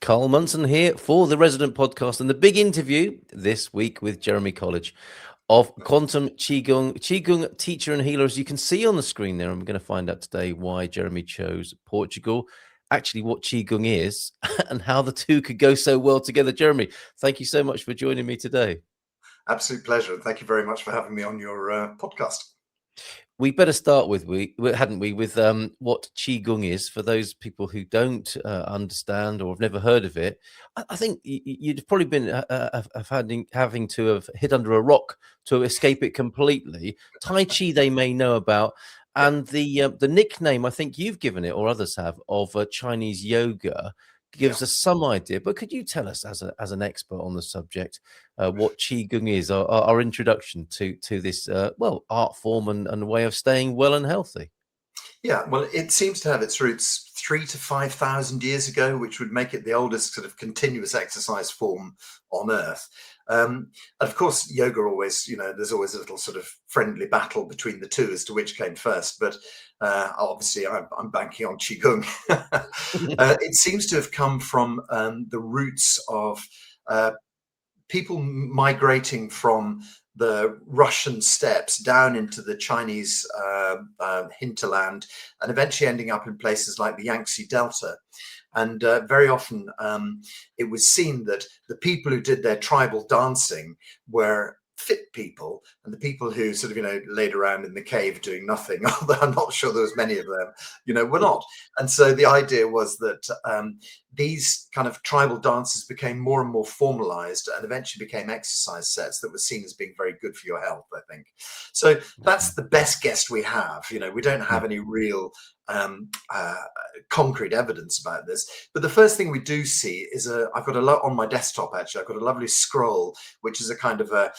Carl Munson here for the Resident Podcast and the big interview this week with Jeremy Colledge of Quantum Qigong teacher and healer. As you can see on the screen there, I'm going to find out today why Jeremy chose Portugal, actually what Qigong is, and how the two could go so well together. Jeremy, thank you so much for joining me today. Absolute pleasure. Thank you very much for having me on your podcast. We better start with with what Qigong is for those people who don't understand or have never heard of it. I think you'd probably been having to have hit under a rock to escape it completely. Tai Chi they may know about, and the nickname I think you've given it or others have of Chinese yoga gives us some idea. But could you tell us, as an expert on the subject, what Qigong is, our introduction to this art form and way of staying well and healthy? Yeah, well, it seems to have its roots 3,000 to 5,000 years ago, which would make it the oldest sort of continuous exercise form on Earth. And of course, yoga always, there's always a little sort of friendly battle between the two as to which came first. But obviously, I'm banking on Qigong. It seems to have come from the roots of people migrating from the Russian steppes down into the Chinese hinterland and eventually ending up in places like the Yangtze Delta. And very often it was seen that the people who did their tribal dancing were fit people, and the people who sort of, laid around in the cave doing nothing, although I'm not sure there was many of them, were not. And so the idea was that these kind of tribal dances became more and more formalized and eventually became exercise sets that were seen as being very good for your health, I think. So that's the best guess we have. We don't have any real concrete evidence about this, but the first thing we do see is I've got a lot on my desktop. Actually, I've got a lovely scroll which is a kind of a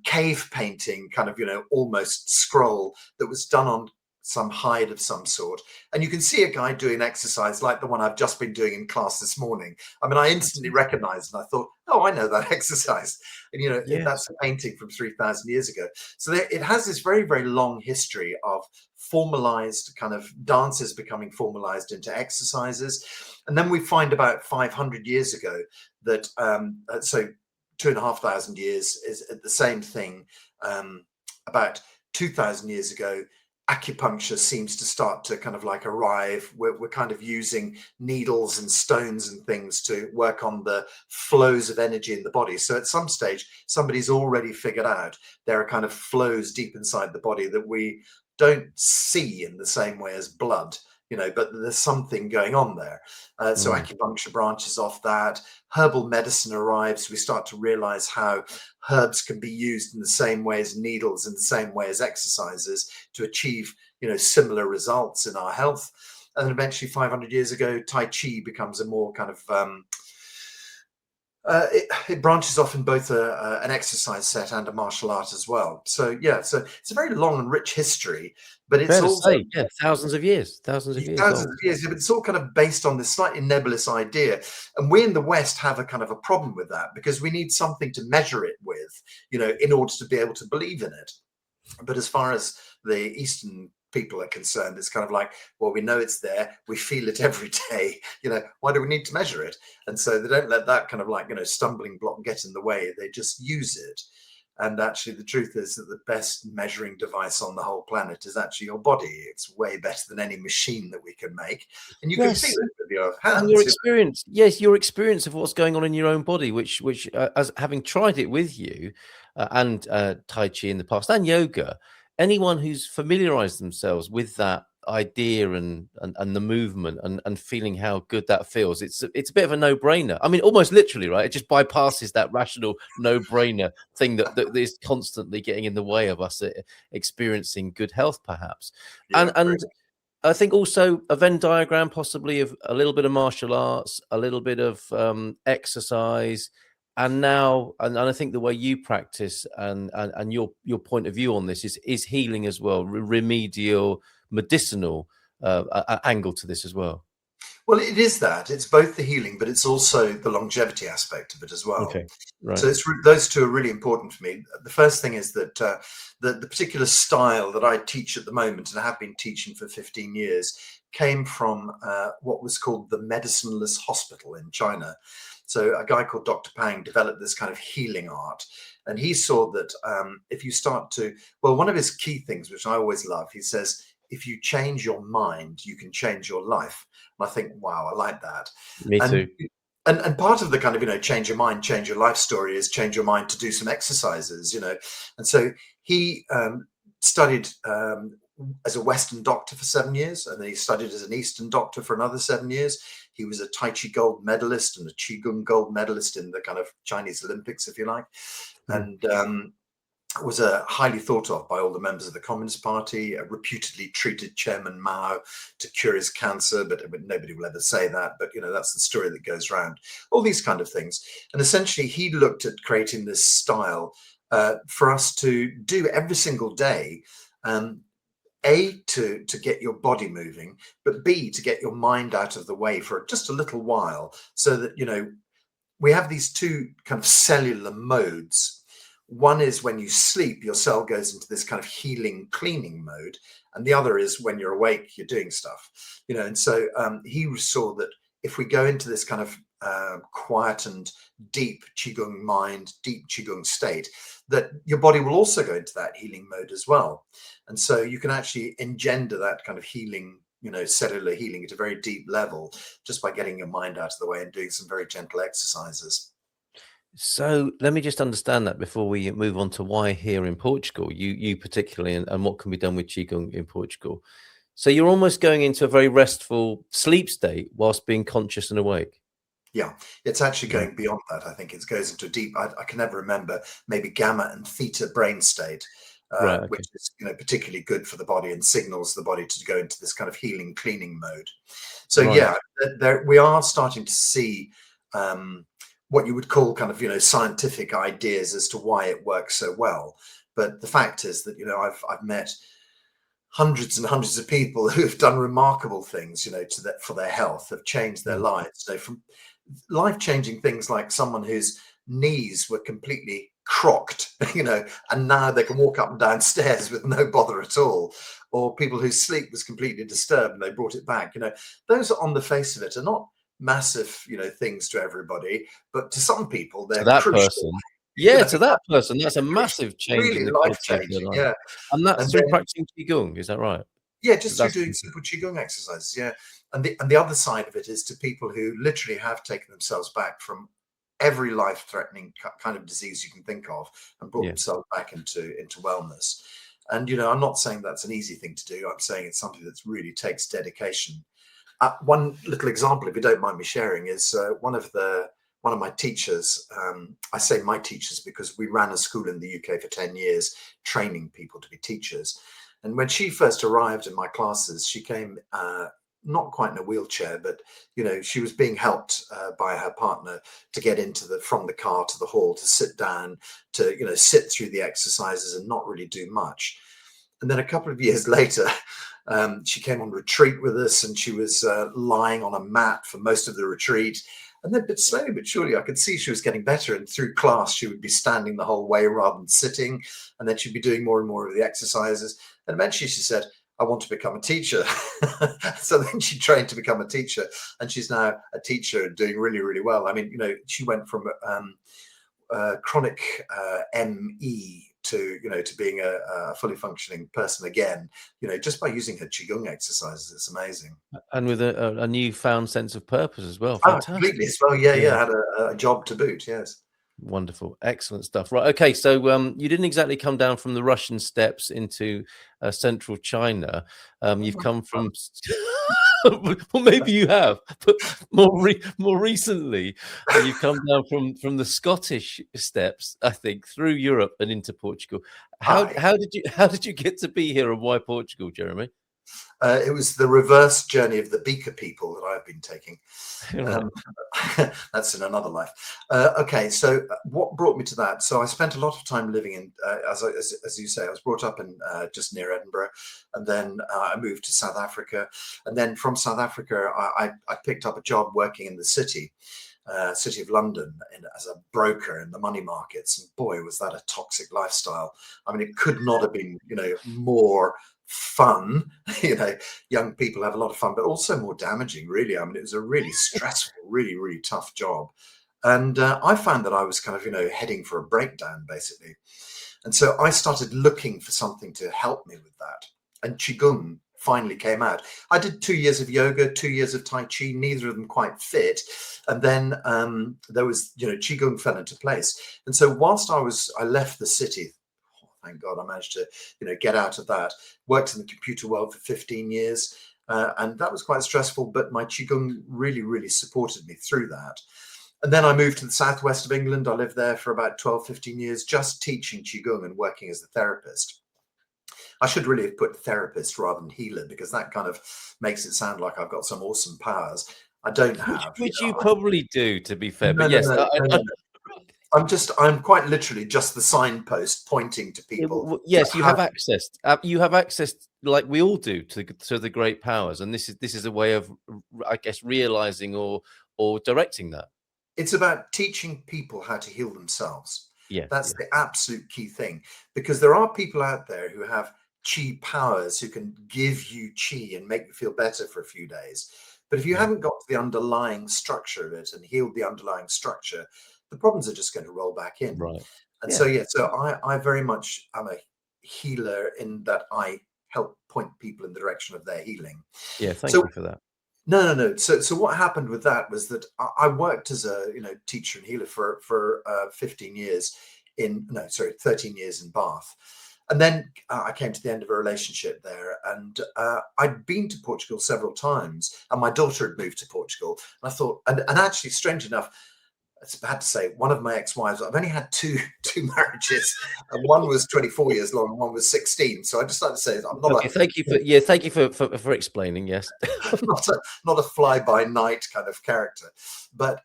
cave painting kind of almost scroll that was done on some hide of some sort, and you can see a guy doing exercise like the one I've just been doing in class this morning. I mean, I instantly recognized and I thought, oh, I know that exercise. And that's a painting from 3,000 years ago. So it has this very, very long history of formalized kind of dances becoming formalized into exercises. And then we find about 500 years ago that so 2,500 years is the same thing. About 2,000 years ago, acupuncture seems to start to kind of like arrive. We're kind of using needles and stones and things to work on the flows of energy in the body. So at some stage, somebody's already figured out there are kind of flows deep inside the body that we don't see in the same way as blood, but there's something going on there. So acupuncture branches off that. Herbal medicine arrives. We start to realize how herbs can be used in the same way as needles, in the same way as exercises to achieve, similar results in our health. And then eventually 500 years ago, Tai Chi becomes a more kind of it branches off in both an exercise set and a martial art as well. So it's a very long and rich history, but it's also thousands of years, but it's all kind of based on this slightly nebulous idea. And we in the West have a kind of a problem with that because we need something to measure it with, in order to be able to believe in it. But as far as the Eastern people are concerned, it's kind of like, well, we know it's there, we feel it every day, why do we need to measure it? And so they don't let that kind of like stumbling block get in the way. They just use it. And actually the truth is that the best measuring device on the whole planet is actually your body. It's way better than any machine that we can make, and you can feel it with your hands. And your experience, your experience of what's going on in your own body, which as having tried it with you and Tai Chi in the past and yoga, anyone who's familiarized themselves with that idea and the movement and feeling how good that feels, it's a bit of a no-brainer. I mean, almost literally, right? It just bypasses that rational no-brainer thing that is constantly getting in the way of us experiencing good health, perhaps. And I think also a Venn diagram, possibly, of a little bit of martial arts, a little bit of exercise. And now, and I think the way you practice and your point of view on this is healing as well, remedial, medicinal angle to this as well. Well, it is that. It's both the healing, but it's also the longevity aspect of it as well. Okay, right. So those two are really important for me. The first thing is that the particular style that I teach at the moment, and I have been teaching for 15 years, came from what was called the medicineless hospital in China. So a guy called Dr. Pang developed this kind of healing art. And he saw that if you start to, well, one of his key things, which I always love, he says, if you change your mind, you can change your life. And I think, wow, I like that. Me And too. and part of the kind of, change your mind, change your life story is change your mind to do some exercises, And so he studied as a Western doctor for 7 years, and then he studied as an Eastern doctor for another 7 years. He was a Tai Chi gold medalist and a Qigong gold medalist in the kind of Chinese Olympics, if you like. And was highly thought of by all the members of the Communist Party, reputedly treated Chairman Mao to cure his cancer, but nobody will ever say that. But, that's the story that goes around, all these kind of things. And essentially, he looked at creating this style for us to do every single day, A, to get your body moving, but B, to get your mind out of the way for just a little while, so that, we have these two kind of cellular modes. One is when you sleep, your cell goes into this kind of healing, cleaning mode. And the other is when you're awake, you're doing stuff, And so he saw that if we go into this kind of quietened, deep Qigong mind, deep Qigong state, that your body will also go into that healing mode as well. And so you can actually engender that kind of healing, cellular healing at a very deep level, just by getting your mind out of the way and doing some very gentle exercises. So let me just understand that before we move on to why here in Portugal, you particularly, and what can be done with Qigong in Portugal. So you're almost going into a very restful sleep state whilst being conscious and awake. Yeah, it's actually going beyond that. I think it goes into a deep, I can never remember, maybe gamma and theta brain state, Right. Okay. which is particularly good for the body and signals the body to go into this kind of healing, cleaning mode. So Right. yeah, we are starting to see what you would call kind of scientific ideas as to why it works so well. But the fact is that I've met hundreds and hundreds of people who have done remarkable things for their health, have changed their lives. From life-changing things like someone whose knees were completely crocked, and now they can walk up and down stairs with no bother at all, or people whose sleep was completely disturbed and they brought it back. Those are, on the face of it, are not massive things to everybody, but to some people To they're that crucial. person. Yeah, to that person, that's a massive change Really in the quality of their life-changing. life. Yeah. And that's And through then practicing Qigong, is that right? yeah, just through That's doing simple Qigong exercises. Yeah. And the other side of it is to people who literally have taken themselves back from every life-threatening kind of disease you can think of and brought themselves back into wellness. And I'm not saying that's an easy thing to do. I'm saying it's something that really takes dedication. One little example, if you don't mind me sharing, is one of my teachers. I say my teachers because we ran a school in the UK for 10 years, training people to be teachers. And when she first arrived in my classes, she came not quite in a wheelchair, but she was being helped by her partner to get from the car to the hall, to sit down, to sit through the exercises and not really do much. And then a couple of years later, she came on retreat with us, and she was lying on a mat for most of the retreat. And then, but slowly but surely, I could see she was getting better. And through class, she would be standing the whole way rather than sitting. And then she'd be doing more and more of the exercises. And eventually she said, I want to become a teacher. So then she trained to become a teacher. And she's now a teacher and doing really, really well. I mean, she went from chronic ME to being a fully functioning person again, just by using her Qigong exercises. It's amazing. And with a newfound sense of purpose as well. Oh, Fantastic. completely as well. Yeah. Had a job to boot. Yes. Wonderful. Excellent stuff. Right. Okay. So you didn't exactly come down from the Russian steppes into central China. You've come from well, maybe you have, but more recently, you've come down from the Scottish steppes, I think, through Europe and into Portugal. How did you get to be here, and why Portugal, Jeremy? It was the reverse journey of the Beaker people that I've been taking. That's in another life. Okay, so what brought me to that? So I spent a lot of time living in, as you say, I was brought up in just near Edinburgh, and then I moved to South Africa, and then from South Africa I picked up a job working in the city of London as a broker in the money markets, and boy, was that a toxic lifestyle. I mean, it could not have been more fun. Young people have a lot of fun, but also more damaging, really. I mean, it was a really stressful, really, really tough job. And I found that I was kind of, heading for a breakdown, basically. And so I started looking for something to help me with that. And Qigong finally came out. I did 2 years of yoga, 2 years of Tai Chi, neither of them quite fit. And then there was, Qigong fell into place. And so whilst I left the city, thank God I managed to, get out of that, worked in the computer world for 15 years. And that was quite stressful, but my Qigong really, really supported me through that. And then I moved to the southwest of England. I lived there for about 12, 15 years, just teaching Qigong and working as a therapist. I should really have put therapist rather than healer, because that kind of makes it sound like I've got some awesome powers. I don't have. Which you probably do, to be fair. No, But no, yes, no, no, no. I'm quite literally just the signpost pointing to people. Yes, you have access. You have access, like we all do, to the great powers, and this is a way of, I guess, realizing or directing that. It's about teaching people how to heal themselves. Yeah, That's the absolute key thing, because there are people out there who have chi powers who can give you chi and make you feel better for a few days. But if you haven't got to the underlying structure of it and healed the underlying structure, the problems are just going to roll back in. Right. And so I very much am a healer in that I help point people in the direction of their healing. Yeah, thank you for that. No. So what happened with that was that I worked as a teacher and healer for 15 years 13 years in Bath. And then I came to the end of a relationship there, and I'd been to Portugal several times, and my daughter had moved to Portugal. And I thought, and actually, strange enough, it's bad to say, one of my ex-wives, I've only had two marriages, and one was 24 years long and one was 16. So I just like to say, I'm not thank you for explaining. Yes. not a fly-by-night kind of character. But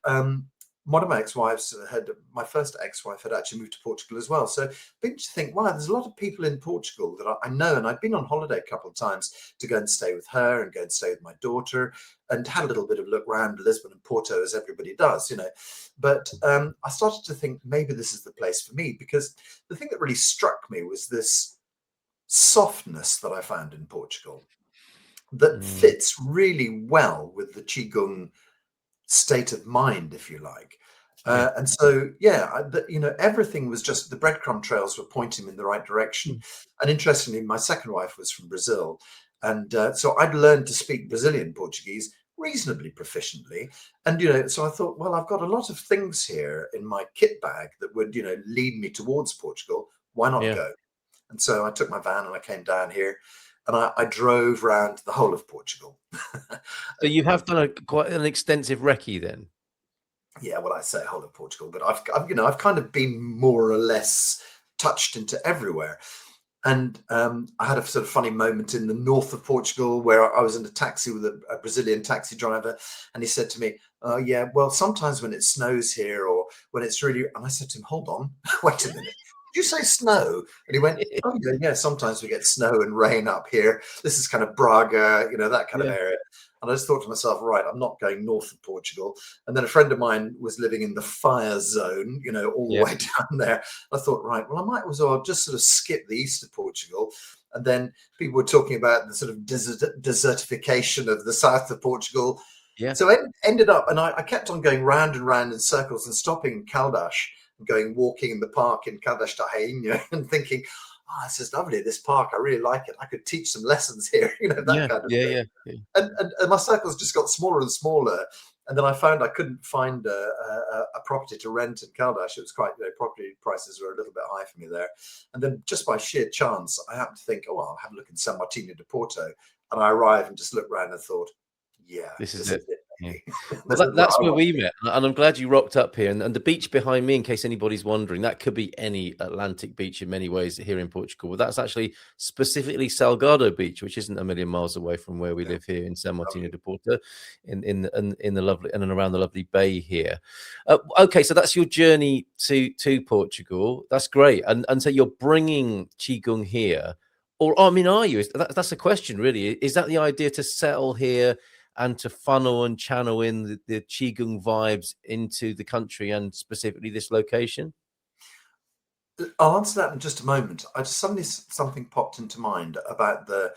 one of my ex-wives my first ex-wife had actually moved to Portugal as well. So big to think, wow, there's a lot of people in Portugal that I know, and I'd been on holiday a couple of times to go and stay with her and go and stay with my daughter, and had a little bit of a look around Lisbon and Porto, as everybody does, But I started to think maybe this is the place for me, because the thing that really struck me was this softness that I found in Portugal that fits really well with the Qigong state of mind, if you like. And so, everything was just, the breadcrumb trails were pointing in the right direction. And interestingly, my second wife was from Brazil. And so I'd learned to speak Brazilian Portuguese reasonably proficiently. And, so I thought, well, I've got a lot of things here in my kit bag that would, lead me towards Portugal. Why not go? And so I took my van and I came down here, and I drove around the whole of Portugal. So you have done quite an extensive recce then? Yeah, well, I say whole of Portugal, but I've kind of been more or less touched into everywhere. And I had a sort of funny moment in the north of Portugal where I was in a taxi with a Brazilian taxi driver, and he said to me, "Oh, yeah, well, sometimes when it snows here, or when it's really," and I said to him, "Hold on, wait a minute. Did you say snow?" And he went, "Oh, yeah, sometimes we get snow and rain up here. This is kind of Braga, that kind of area." And I just thought to myself, right, I'm not going north of Portugal. And then a friend of mine was living in the fire zone, all the way down there. I thought, right, well, I might as well just sort of skip the east of Portugal. And then people were talking about the sort of desertification of the south of Portugal. Yeah. So it ended up, and I kept on going round and round in circles and stopping in Caldas, walking in the park in Caldas da Rainha, and thinking, oh, this is lovely, this park, I really like it. I could teach some lessons here, that kind of thing. Yeah. And my circles just got smaller and smaller. And then I found I couldn't find a property to rent in Caldas. It was quite, property prices were a little bit high for me there. And then just by sheer chance, I happened to think, oh, I'll have a look in San Martino de Porto. And I arrived and just looked around and thought, yeah, this is it. Yeah. Well, that's where we met, and I'm glad you rocked up here. And the beach behind me, in case anybody's wondering, that could be any Atlantic beach in many ways here in Portugal. But that's actually specifically Salgado Beach, which isn't a million miles away from where we live here in San Martino de Porto, in the lovely and around the lovely bay here. Okay, so that's your journey to Portugal. That's great, and so you're bringing Qigong here, or I mean, are you? That's the question, really. Is that the idea, to settle here and to funnel and channel in the Qigong vibes into the country and specifically this location? I'll answer that in just a moment. I just suddenly something popped into mind about the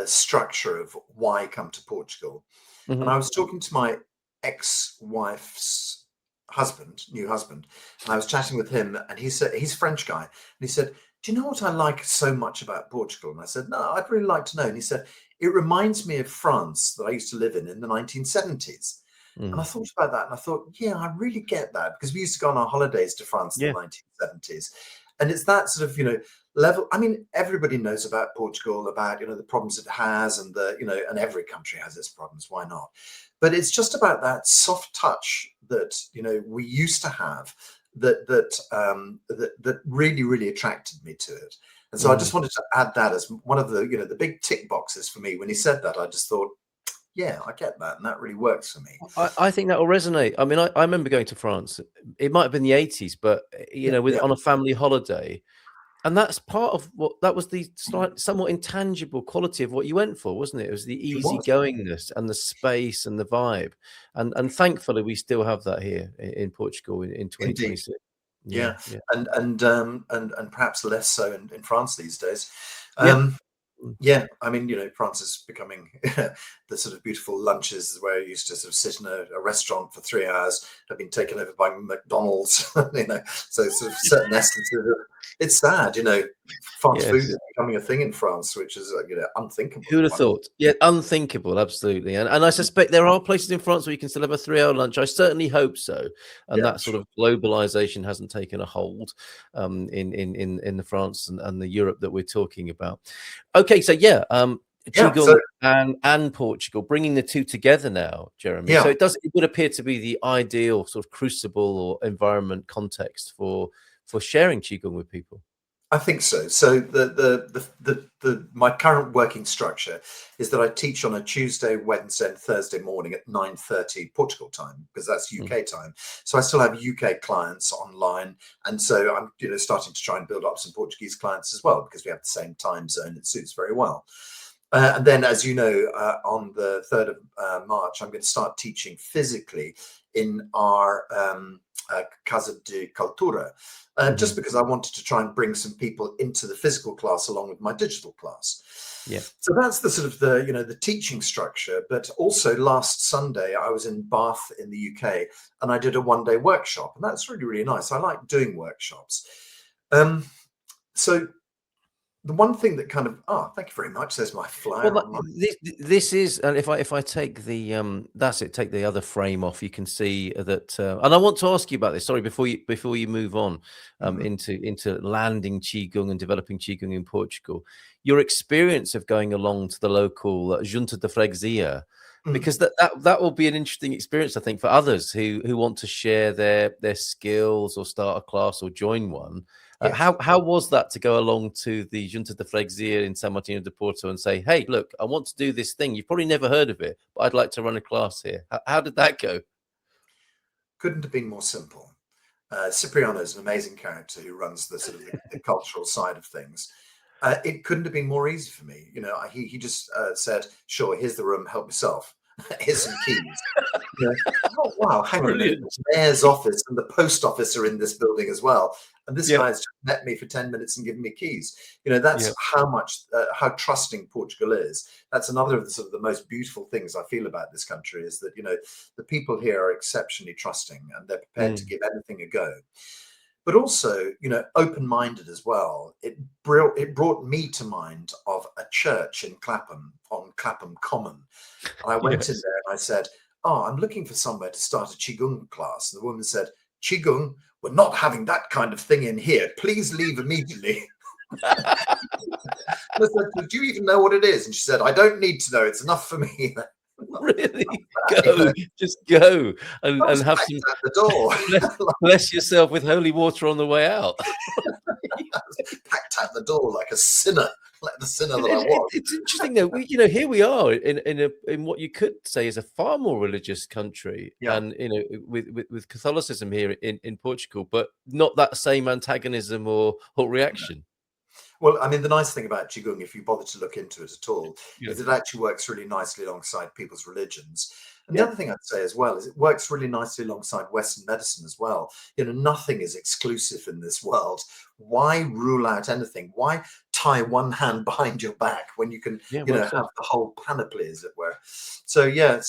structure of why come to Portugal. And Hmm. I was talking to my ex-wife's husband, new husband, and I was chatting with him, and he said he's a French guy, and he said, "Do you know what I like so much about Portugal?" And I said, "No, I'd really like to know." And he said, "It reminds me of France that I used to live in the 1970s." And I Mm. thought about that, and I thought, yeah, I really get that because we used to go on our holidays to France in Yeah. the 1970s, and it's that sort of level. I mean, everybody knows about Portugal, about the problems it has, and and every country has its problems. Why not? But it's just about that soft touch that we used to have that really really attracted me to it. And so I Mm. just wanted to add that as one of the the big tick boxes for me. When he said that, I just thought, yeah, I get that, and that really works for me. I think that will resonate. I mean, I remember going to France. It might have been the 80s, but Yeah, with yeah, on a family holiday. And that's part of what that was the somewhat intangible quality of what you went for, wasn't it? It was the it was easygoingness and the space and the vibe. And thankfully we still have that here in Portugal in indeed. 2026. Yeah, Yeah, yeah. and perhaps less so in France these days. Yeah. Um, Mm. Yeah, I mean, France is becoming the sort of beautiful lunches where you used to sort of sit in a restaurant for 3 hours have been taken over by McDonald's, so sort of certain essences. It's sad, fast food Yes. is becoming a thing in France, which is unthinkable Who would in have my north. thought? Yeah, unthinkable, absolutely. And I suspect there are places in France where you can still have a 3-hour lunch. I certainly hope so. And Yeah, that sort sure. of globalization hasn't taken a hold in the France and the Europe that we're talking about. Okay, so yeah, Yeah, so Qigong and Portugal, bringing the two together now, Jeremy. So yeah, it would appear to be the ideal sort of crucible or environment context for sharing Qigong with people. I think so. So the my current working structure is that I teach on a Tuesday, Wednesday, and Thursday morning at 9:30 Portugal time because that's Mm. UK time. So I still have UK clients online, and so I'm starting to try and build up some Portuguese clients as well because we have the same time zone. It suits very well. And then, as you know, on the 3rd of March, I'm going to start teaching physically in our Casa de Cultura, just Hmm. because I wanted to try and bring some people into the physical class along with my digital class. Yeah. So that's the sort of the teaching structure. But also last Sunday, I was in Bath in the UK, and I did a one-day workshop, and that's really really nice. I like doing workshops. Um, so the one thing that kind of thank you very much. There's my Well, flyer that, online. this is, and if I take the that's it, take the other frame off, you can see that. And I want to ask you about this. Sorry, before you move on Mhm. into landing qigong and developing qigong in Portugal, your experience of going along to the local Junta de Freguesia, Mm. because that will be an interesting experience, I think, for others who want to share their skills or start a class or join one. Yes. How was that to go along to the Junta de Freguesia in San Martino de Porto and say, "Hey, look, I want to do this thing. You've probably never heard of it, but I'd like to run a class here." How did that go? Couldn't have been more simple. Cipriano is an amazing character who runs the sort of the cultural side of things. It couldn't have been more easy for me. He just said, "Sure, here's the room. Help yourself. Here's some keys." Oh wow, hang on a minute. Brilliant. The mayor's office and the post office are in this building as well. And this Yeah, guy's just met me for 10 minutes and given me keys. That's yeah. how much, how trusting Portugal is. That's another of the sort of the most beautiful things I feel about this country is that, the people here are exceptionally trusting and they're prepared to Mm. give anything a go. But also, open-minded as well. It brought me to mind of a church in Clapham on Clapham Common. And I went in Yes. there and I said, "Oh, I'm looking for somewhere to start a Qigong class." And the woman said, "Qigong? We're not having that kind of thing in here. Please leave immediately." And I said, "Do you even know what it is?" And she said, "I don't need to know. It's enough for me." Really? you know, Go, just go I and was have packed some out the door. bless, bless yourself with holy water on the way out. I was packed out the door like a sinner, like the sinner that I was. It's interesting though. Here we are in what you could say is a far more religious country, Yeah. and with Catholicism here in Portugal, but not that same antagonism or reaction. Well, I mean, the nice thing about Qigong, if you bother to look into it at all, Yeah. is it actually works really nicely alongside people's religions. And the Yeah. other thing I'd say as well is it works really nicely alongside Western medicine as well. You know, nothing is exclusive in this world. Why rule out anything? Why tie one hand behind your back when you can, Yeah. you know, Well have said. the whole panoply, as it were? So yeah,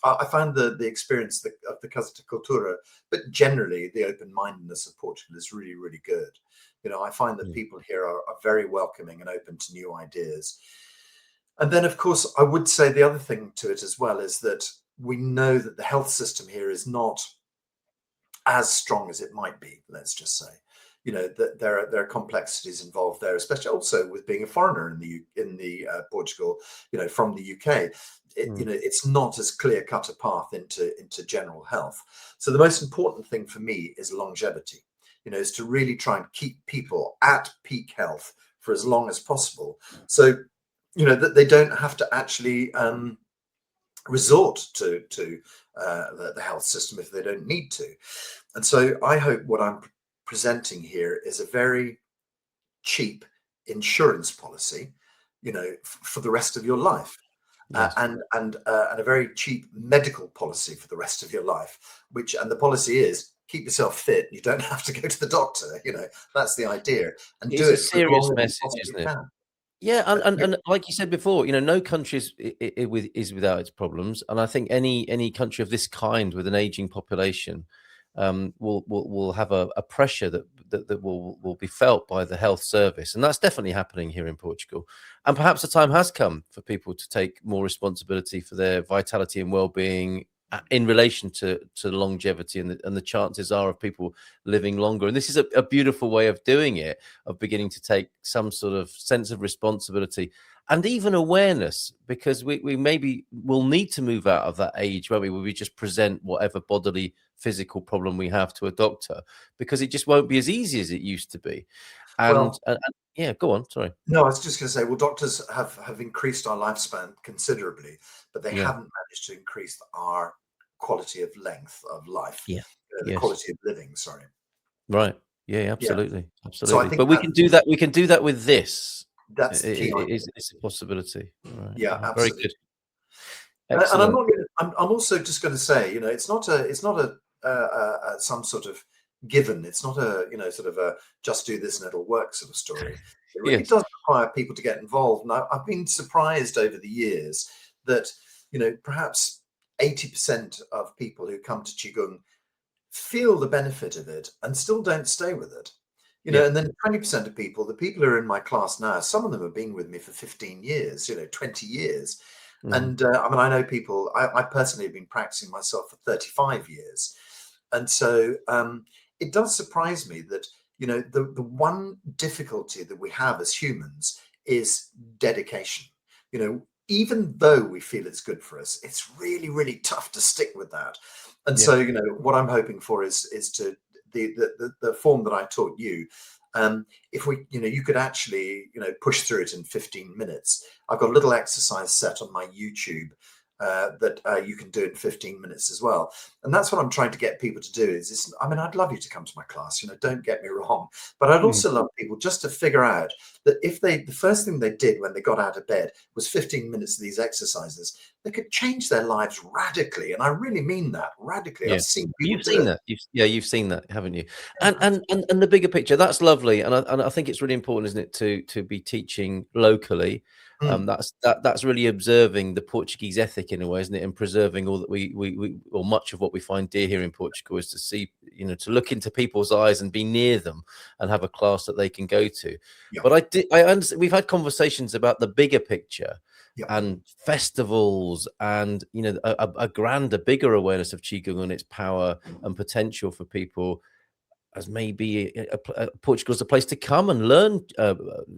I found the experience of the Casa de Cultura, but generally the open-mindedness of Portugal is really, really good. You know, I find that Mm. people here are very welcoming and open to new ideas. And then, of course, I would say the other thing to it as well is that we know that the health system here is not as strong as it might be, let's just say. You know, that there are complexities involved there, especially also with being a foreigner in the Portugal, you know, from the UK. You Mm. know, it's not as clear cut a path into general health. So the most important thing for me is longevity. You know, is to really try and keep people at peak health for as long as possible. So, you know, that they don't have to actually resort to the health system if they don't need to. And so I hope what I'm presenting here is a very cheap insurance policy, you know, for the rest of your life. Yes. And a very cheap medical policy for the rest of your life, and the policy is keep yourself fit. You don't have to go to the doctor. You know, that's the idea, and do It's a it for as serious long as you message, possibly isn't it? can. Yeah, Uh, and like you said before, you know, no country is without its problems, and I think any country of this kind with an aging population will have a pressure that will be felt by the health service, and that's definitely happening here in Portugal. And perhaps the time has come for people to take more responsibility for their vitality and well-being in relation to longevity, and the chances are of people living longer. And this is a beautiful way of doing it, of beginning to take some sort of sense of responsibility and even awareness, because we maybe will need to move out of that age where we just present whatever bodily physical problem we have to a doctor, because it just won't be as easy as it used to be. well, And yeah, go on, sorry. no, I was just going to say, well, doctors have increased our lifespan considerably, but they Yeah. haven't managed to increase our quality of length of life, Yeah. the Yes. quality of living. Sorry. Right. Yeah, Yeah. absolutely, So I absolutely. think But we can do that. We can do that with this. that's the key idea. It's a possibility. Right. Yeah, Very absolutely. good. And I'm Excellent. not going to, I'm also just going to say, you know, it's not some sort of given. It's not a, you know, sort of a just do this and it'll work sort of story. It really Yes. does require people to get involved. And I've been surprised over the years that, you know, perhaps 80% of people who come to Qigong feel the benefit of it and still don't stay with it. You Yeah. know, and then 20% of people, the people who are in my class now, some of them have been with me for 15 years, you know, 20 years. Mhm. And I mean, I know people, I personally have been practicing myself for 35 years. And so it does surprise me that, you know, the one difficulty that we have as humans is dedication. You know, even though we feel it's good for us, it's really, really tough to stick with that. And Yeah. so, you know, what I'm hoping for is to the form that I taught you. If we, you know, you could actually, you know, push through it in 15 minutes. I've got a little exercise set on my YouTube that you can do in 15 minutes as well. And that's what I'm trying to get people to do is, I mean, I'd love you to come to my class, you know, don't get me wrong, but I'd Mhm. also love people just to figure out that if the first thing they did when they got out of bed was 15 minutes of these exercises, they could change their lives radically. And I really mean that, radically. I've Yeah. seen people You've do seen it. that. You've seen that, haven't you? Yeah, And the bigger picture, that's lovely, and I think it's really important, isn't it, to be teaching locally. absolutely. That's really observing the Portuguese ethic in a way, isn't it? And preserving all that we or much of what we find dear here in Portugal is to see, you know, to look into people's eyes and be near them and have a class that they can go to. Yeah, But I understand we've had conversations about the bigger picture yeah. and festivals, and you know, a grander, bigger awareness of qigong and its power and potential for people, as maybe Portugal is a place to come and learn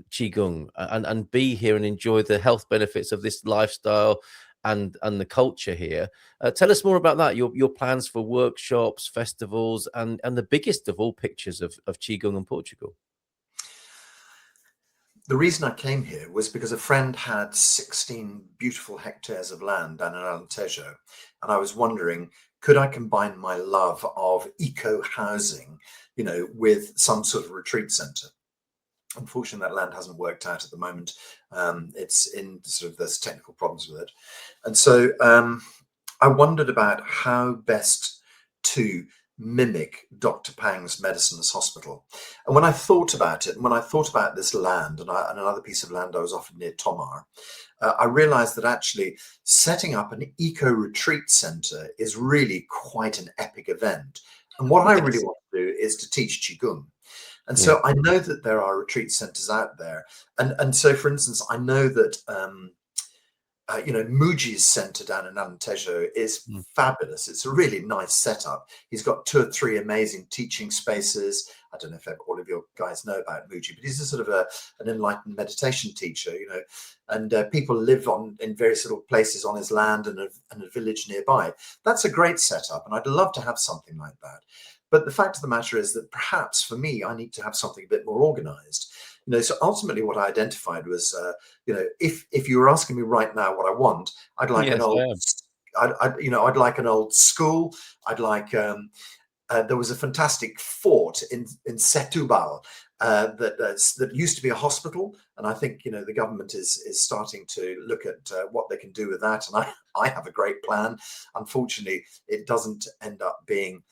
qigong and be here and enjoy the health benefits of this lifestyle and the culture here. Tell us more about that. Your plans for workshops, festivals, and the biggest of all pictures of qigong in Portugal. The reason I came here was because a friend had 16 beautiful hectares of land down in Alentejo, and I was wondering, could I combine my love of eco housing, you know, with some sort of retreat center? Unfortunately, that land hasn't worked out at the moment. It's in sort of, there's technical problems with it. And so I wondered about how best to mimic Dr. Pang's Medicines Hospital. And when I thought about it, and when I thought about this land and another piece of land I was offered near Tomar, I realized that actually setting up an eco retreat center is really quite an epic event. And what I really Yes. want to do is to teach Qigong. And Yeah. so I know that there are retreat centers out there. And so, for instance, I know that, Muji's center down in Alentejo is Mm. fabulous. It's a really nice setup. He's got 2 or 3 amazing teaching spaces. I don't know if all of your guys know about Muji, but he's a sort of an enlightened meditation teacher, and people live in various little places on his land and a village nearby. That's a great setup, and I'd love to have something like that. But the fact of the matter is that perhaps for me, I need to have something a bit more organized. So ultimately what I identified was, if you were asking me right now what I want, I'd like an Yes, I old, am. I'd like an old school. I'd like, there was a fantastic fort in Setúbal that used to be a hospital, and I think the government is starting to look at what they can do with that. And I have a great plan. Unfortunately, it doesn't end up being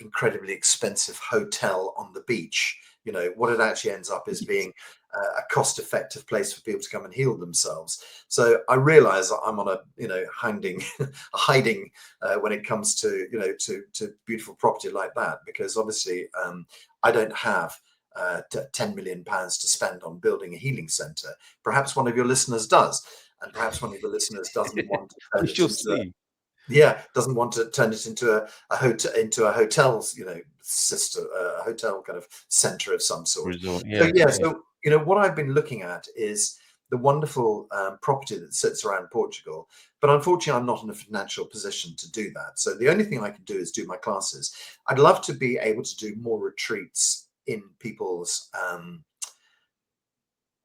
incredibly expensive hotel on the beach. What it actually ends up is being a cost-effective place for people to come and heal themselves. So I realize I'm on a hiding when it comes to to beautiful property like that, because obviously I don't have 10 million pounds to spend on building a healing center. Perhaps one of your listeners does, and perhaps one of the listeners doesn't want to turn We it shall into see. doesn't want to turn it into a hotel, hotel's system, a hotel kind of center of some sort. Resort. So Yeah. Yeah. so what I've been looking at is the wonderful property that sits around Portugal, but unfortunately I'm not in a financial position to do that. So the only thing I can do is do my classes. I'd love to be able to do more retreats in people's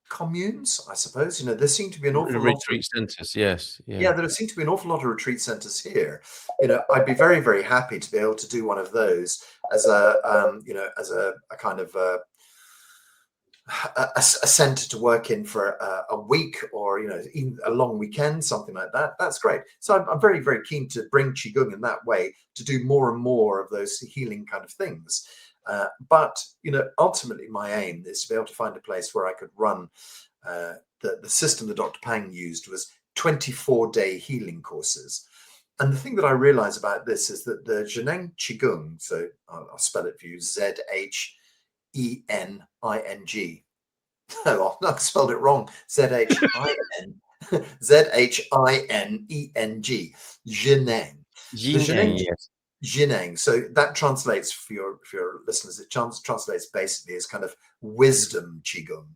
communes, I suppose. There seem to be an awful lot of Retreat centres. Yes. Yeah. yeah, there seem to be an awful lot of retreat centers here. I'd be very, very happy to be able to do one of those as a kind of a center to work in for a week, or even a long weekend, something like that. That's great. So I'm very, very keen to bring Qigong in that way, to do more and more of those healing kind of things. But ultimately my aim is to be able to find a place where I could run the system that Dr. Pang used was 24-day healing courses. And the thing that I realize about this is that the Zheneng Qigong, so I'll spell it for you, Zening. Oh, I spelled it wrong. Zhin. Zhineng. Zheneng. The Yin-yang, Zheneng yes. Jineng. So that translates for your listeners. It translates basically as kind of wisdom Qigong.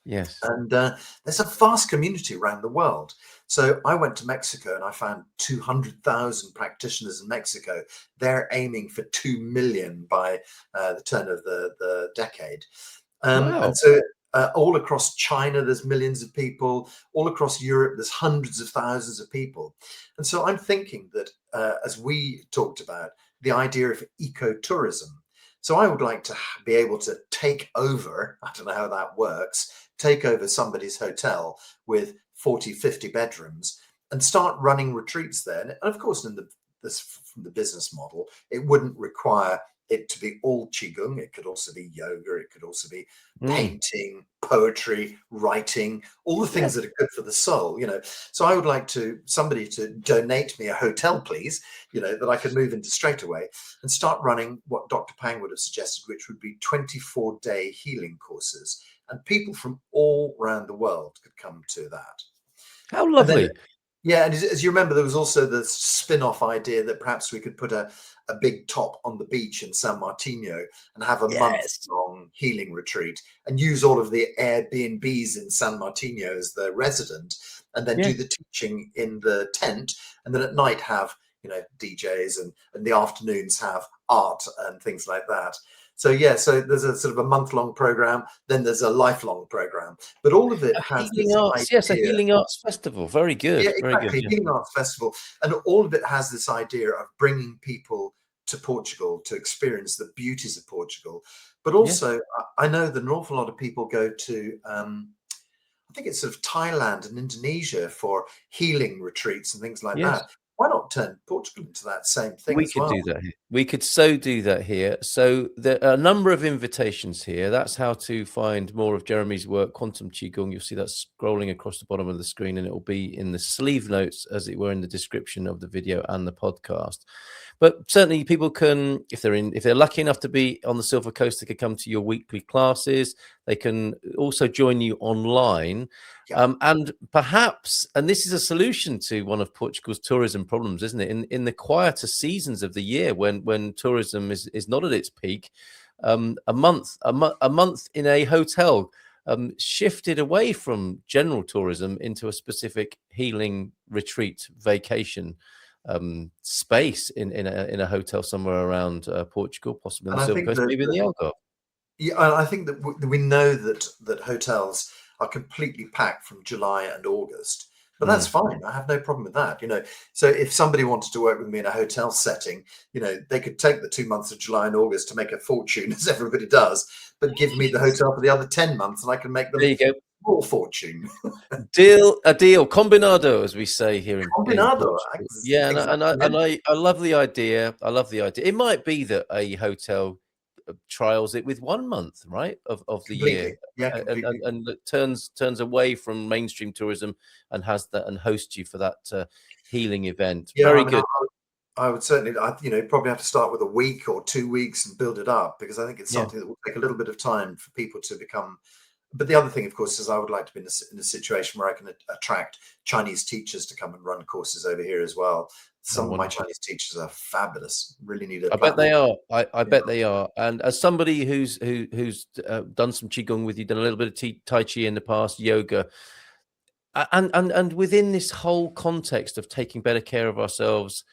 Yes. And there's a vast community around the world. So I went to Mexico and I found 200,000 practitioners in Mexico. They're aiming for 2 million by the turn of the decade. Wow. And so all across China, there's millions of people. All across Europe, there's hundreds of thousands of people. And so I'm thinking that, as we talked about, the idea of ecotourism. So I would like to be able to take over, I don't know how that works, take over somebody's hotel with 40, 50 bedrooms and start running retreats there. And of course, from the business model, it wouldn't require it to be all Qigong. It could also be yoga. It could also be painting, poetry, writing, all the things that are good for the soul, So I would like somebody to donate me a hotel, please, that I could move into straight away and start running what Dr. Pang would have suggested, which would be 24-day healing courses. And people from all around the world could come to that. How And then, lovely. yeah, and as you remember, there was also the spin-off idea that perhaps we could put a big top on the beach in San Martino and have a month-long healing retreat and use all of the Airbnbs in San Martino as the resident, and then do the teaching in the tent, and then at night have DJs, and the afternoons have art and things like that. So so there's a sort of a month-long program, then there's a lifelong program, but all of it has Healing this arts. Yes, a idea. healing arts festival. Very good. Yeah, Very good. exactly. Yeah. Healing Arts Festival, and all of it has this idea of bringing people to Portugal to experience the beauties of Portugal. But Yeah. also, I know that an awful lot of people go to, I think it's sort of Thailand and Indonesia for healing retreats and things like Yes. that. Why not turn Portugal into that same thing We as could well? do that here. We could so do that here. So there are a number of invitations here. That's how to find more of Jeremy's work, Quantum Qigong. You'll see that scrolling across the bottom of the screen, and it will be in the sleeve notes, as it were, in the description of the video and the podcast. But certainly people can, if they're lucky enough to be on the Silver Coast, they could come to your weekly classes. They can also join you online. Yeah. And perhaps, and this is a solution to one of Portugal's tourism problems, isn't it? In the quieter seasons of the year, when tourism is not at its peak, a month in a hotel shifted away from general tourism into a specific healing retreat vacation space in a hotel somewhere around Portugal, possibly on And the I Silver think Coast, maybe in the Algarve. yeah, and I think that we know that hotels are completely packed from July and August, but that's Mm. fine. I have no problem with that. So if somebody wanted to work with me in a hotel setting, they could take the 2 months of July and August to make a fortune, as everybody does, but give me the hotel for the other 10 months, and I can make There them you go. more fortune. A deal, combinado, as we say here in Combinado, Portugal. Yeah, exactly. I love the idea. I love the idea. It might be that a hotel trials it with 1 month, right, of the year, Completely. Yeah, completely. and that turns away from mainstream tourism and has that and hosts you for that healing event. Yeah, Very I mean, good. I would certainly, probably have to start with a week or 2 weeks and build it up, because I think it's Yeah. something that will take a little bit of time for people to become. But the other thing, of course, is I would like to be in a situation where I can attract Chinese teachers to come and run courses over here as well. Oh, Some of my wonderful. Chinese teachers are fabulous. Really need a I bet they platform. are. I Yeah. bet they are. And as somebody who's done some qigong with you, done a little bit of tai chi in the past, yoga, and within this whole context of taking better care of ourselves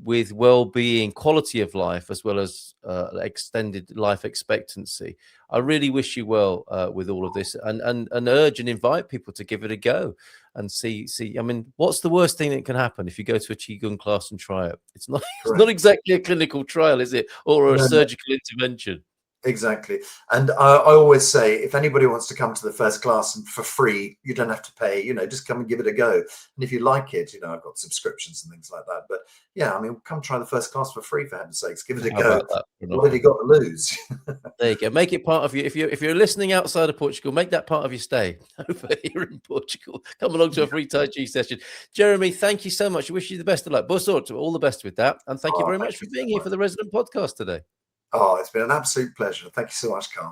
with well-being, quality of life, as well as extended life expectancy, I really wish you well with all of this, and urge and invite people to give it a go and see. I mean, what's the worst thing that can happen if you go to a qigong class and try it? It's not it's not Correct. exactly a clinical trial, is it, or a No, no. surgical intervention? Exactly. And I always say, if anybody wants to come to the first class and for free, you don't have to pay, just come and give it a go. And if you like it, I've got subscriptions and things like that. But yeah, I mean, come try the first clast for free, for heaven's sakes, give it a How go. about that for an What have offer? you got to lose? There you go. Make it part of you. If you're listening outside of Portugal, make that part of your stay over here in Portugal. Come along to a free Tai Chi session. Jeremy, thank you so much. I wish you the best of luck. Boa sorte, all the best with that. And thank you Oh, very thank much for you so being here for much. the resident podcast today. Oh, it's been an absolute pleasure. Thank you so much, Carl.